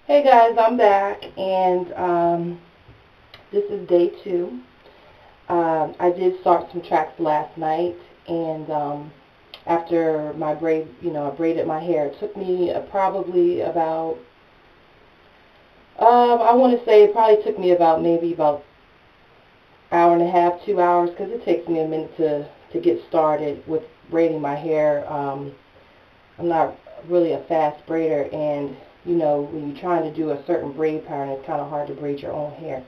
Hey guys, I'm back, and this is day 2. I did start some tracks last night, and after my braid, I braided my hair. It took me probably about, I want to say it probably took me about maybe about hour and a half, 2 hours, because it takes me a minute to get started with braiding my hair. I'm not really a fast braider, and when you're trying to do a certain braid pattern, it's kind of hard to braid your own hair.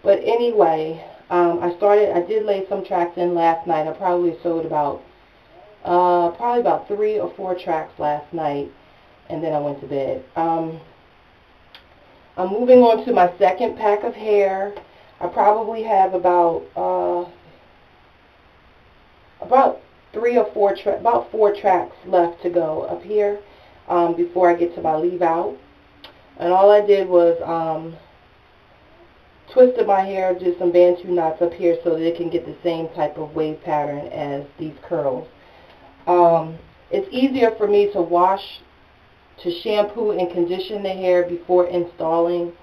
But anyway, I did lay some tracks in last night. I probably sewed about 3 or 4 tracks last night, and then I went to bed. I'm moving on to my second pack of hair. I probably have about 4 tracks left to go up here before I get to my leave out. And all I did was twisted my hair, did some bantu knots up here so that it can get the same type of wave pattern as these curls. It's easier for me to shampoo and condition the hair before installing,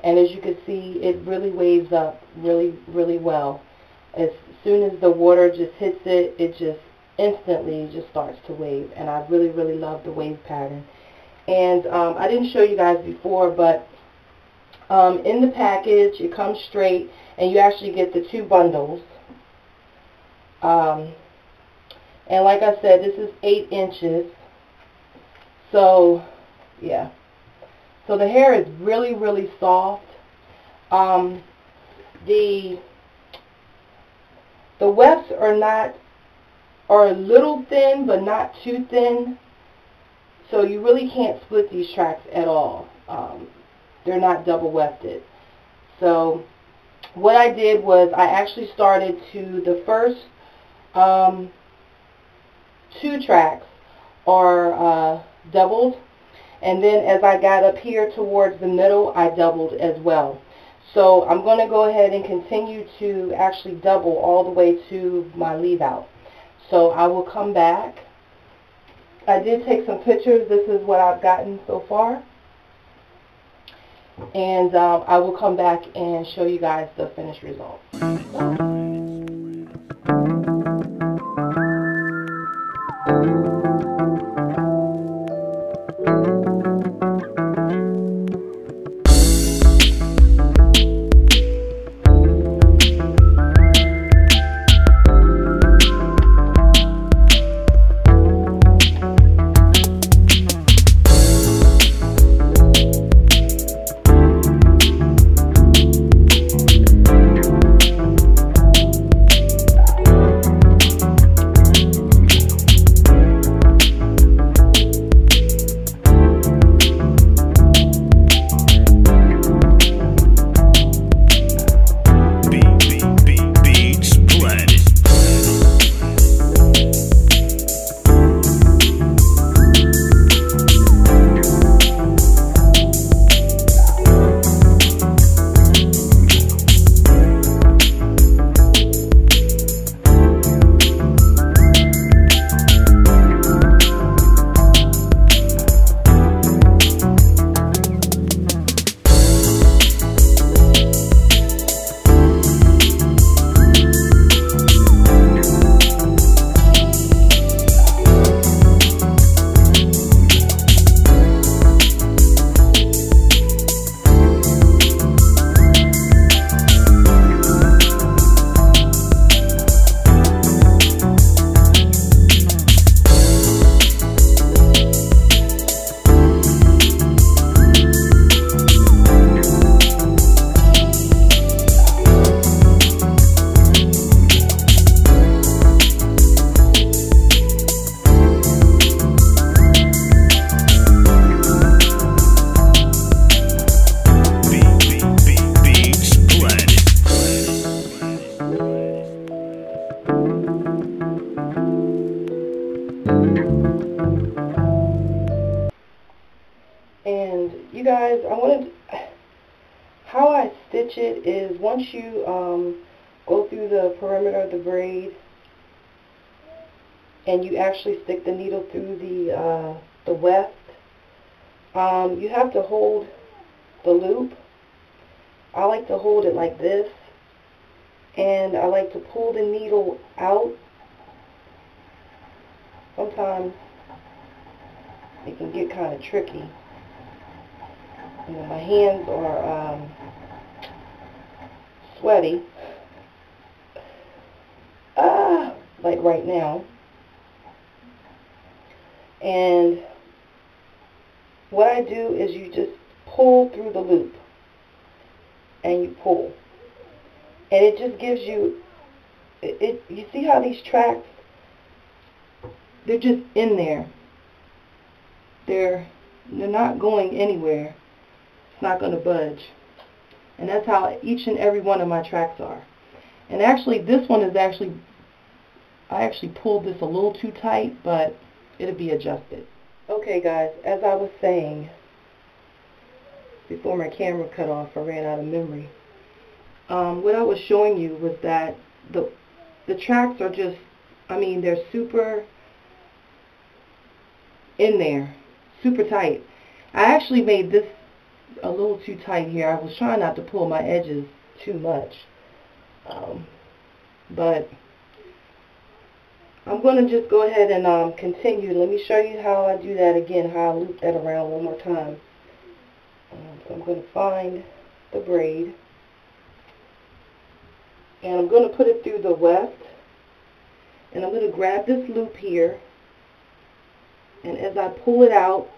and as you can see, it really waves up really well. As soon as the water just hits it, it just instantly just starts to wave, and I really love the wave pattern. And I didn't show you guys before, but in the package it comes straight, and you actually get the 2 bundles. And like I said, this is 8 inches. So yeah, so the hair is really soft. The wefts are a little thin, but not too thin. So you really can't split these tracks at all. They're not double wefted. So what I did was I actually started to the first 2 tracks are doubled, and then as I got up here towards the middle, I doubled as well. So I'm going to go ahead and continue to actually double all the way to my leave out. So I will come back. I did take some pictures. This is what I've gotten so far. And I will come back and show you guys the finished result. And you guys, how I stitch it is once you go through the perimeter of the braid and you actually stick the needle through the weft, you have to hold the loop, I like to hold it like this, and I like to pull the needle out. Sometimes it can get kind of tricky. You know, my hands are sweaty, like right now. And what I do is you just pull through the loop, and you pull, and it just gives you you see how these tracks, they're just in there. They're not going anywhere. It's not going to budge. And that's how each and every one of my tracks are. And actually, this one is I actually pulled this a little too tight, but it'll be adjusted. Okay guys, as I was saying, before my camera cut off, I ran out of memory. What I was showing you was that the tracks are just, I mean, they're super in there, super tight. I actually made this a little too tight here. I was trying not to pull my edges too much. But I'm going to just go ahead and continue. Let me show you how I do that again, how I loop that around one more time. So I'm going to find the braid, and I'm going to put it through the weft, and I'm going to grab this loop here, and as I pull it out,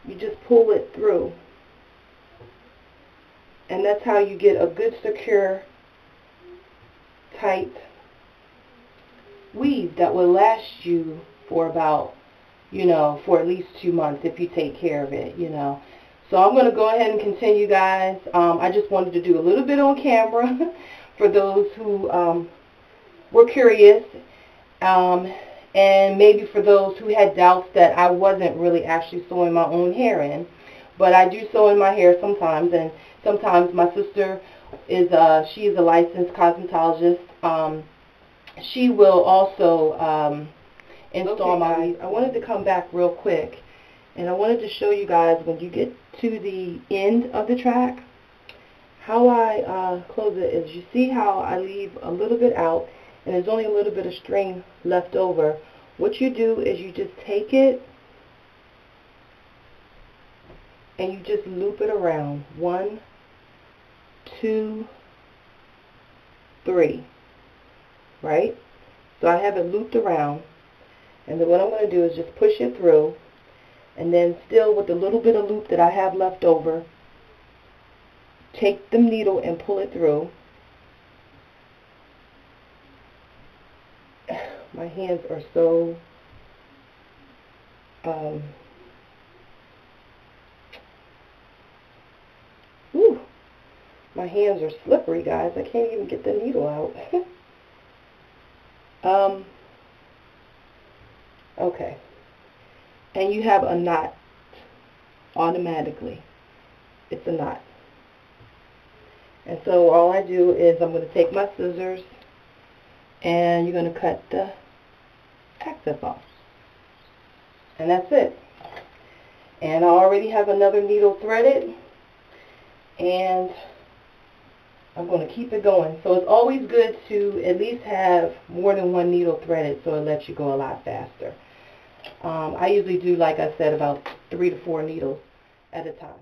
you just pull it through, and that's how you get a good, secure, tight weave that will last you for about, for at least 2 months if you take care of it, So I'm going to go ahead and continue, guys. I just wanted to do a little bit on camera for those who were curious, and maybe for those who had doubts that I wasn't really actually sewing my own hair in. But I do sew in my hair sometimes, and sometimes my sister is she is a licensed cosmetologist. She will also install my weave. I wanted to come back real quick, and I wanted to show you guys when you get to the end of the track, how I close it is, you see how I leave a little bit out, and there's only a little bit of string left over. What you do is you just take it, and you just loop it around. 1, 2, 3. Right? So I have it looped around, and then what I'm going to do is just push it through, and then still with the little bit of loop that I have left over, take the needle and pull it through. My hands are so my hands are slippery, guys. I can't even get the needle out. Okay. And you have a knot automatically. It's a knot. And so all I do is I'm going to take my scissors, and you're going to cut the excess off. And that's it. And I already have another needle threaded, and I'm going to keep it going. So it's always good to at least have more than one needle threaded, so it lets you go a lot faster. I usually do, like I said, about 3 to 4 needles at a time.